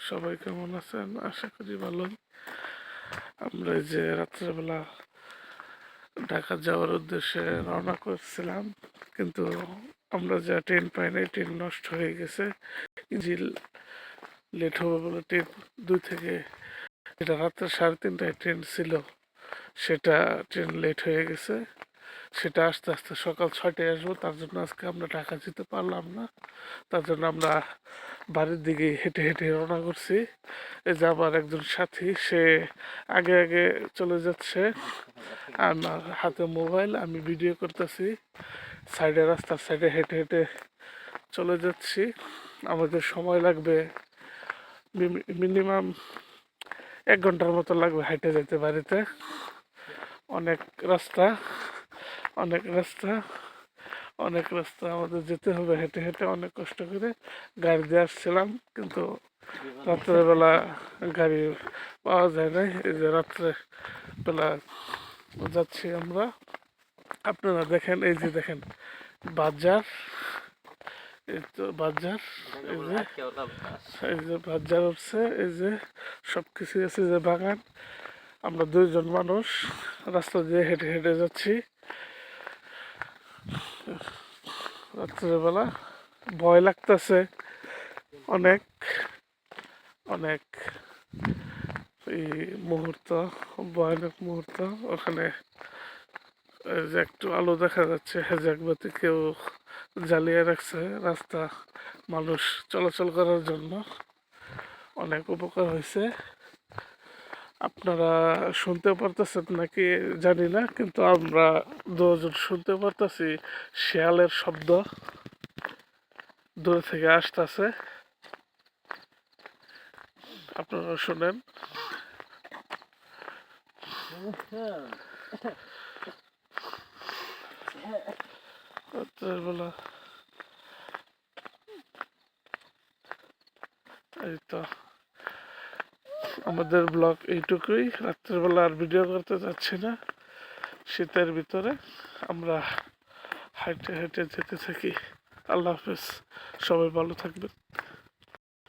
সবাই কেমন আছেন? আশা করি ভালোই। আমরা এই যে রাত্রেবেলা ঢাকা যাওয়ার উদ্দেশ্যে রওনা করছিলাম, কিন্তু আমরা যা ট্রেন পাই নাই, ট্রেন নষ্ট হয়ে গেছে। ইঞ্জিন লেট হবে বলে ট্রেন 2 থেকে, যেটা রাত্রে 3:30টায় ট্রেন ছিল, সেটা ট্রেন লেট হয়ে গেছে। সেটা আস্তে আস্তে সকাল 6টায় আসবো। তার জন্য আজকে আমরা ঢাকা যেতে পারলাম না। তার জন্য আমরা বাড়ির দিকে হেঁটে হেঁটে রওনা করছি। এই যে আমার একজন সাথী, সে আগে আগে চলে যাচ্ছে, আমার হাতে মোবাইল, আমি ভিডিও করতেছি। সাইডে, রাস্তার সাইডে হেঁটে হেঁটে চলে যাচ্ছি। আমাদের সময় লাগবে মিনিমাম 1 ঘন্টার মতো লাগবে হেঁটে যেতে বাড়িতে। অনেক রাস্তা, অনেক রাস্তা, অনেক রাস্তা আমাদের যেতে হবে হেঁটে হেঁটে, অনেক কষ্ট করে। গাড়ি দিয়ে আসছিলাম, কিন্তু রাত্রেবেলা গাড়ি পাওয়া যায় না। এই যে রাত্রে বেলা যাচ্ছি আমরা। আপনারা দেখেন, এই যে দেখেন বাজার, এই তো বাজার, এই যে বাজার উঠছে, এই যে সব কিছু আছে, যে বাগান। আমরা 2জন মানুষ রাস্তা দিয়ে হেঁটে হেঁটে যাচ্ছি রাত্রেবেলা। ভয় লাগতেছে অনেক, অনেক এই মুহূর্ত, ভয়ানক মুহূর্ত। ওখানে এই যে একটু আলো দেখা যাচ্ছে, হেজাক বাতি কেউ জ্বালিয়ে রাখছে রাস্তা মানুষ চলাচল করার জন্য। অনেক উপকার হয়েছে। আপনারা শুনতে পারতেছেন নাকি জানি না, কিন্তু আমরা 2জন শুনতে পারতেছি শেয়ালের শব্দ দূর থেকে আসতেছে। আপনারা শুনেন। রাত্রেবেলা এই তো আমাদের ব্লগ এইটুকুই। রাত্রেবেলা আর ভিডিও করতে যাচ্ছি না। শীতের ভিতরে আমরা হেঁটে হেঁটে যেতে থাকি। আল্লাহ হাফেজ, সবাই ভালো থাকবেন।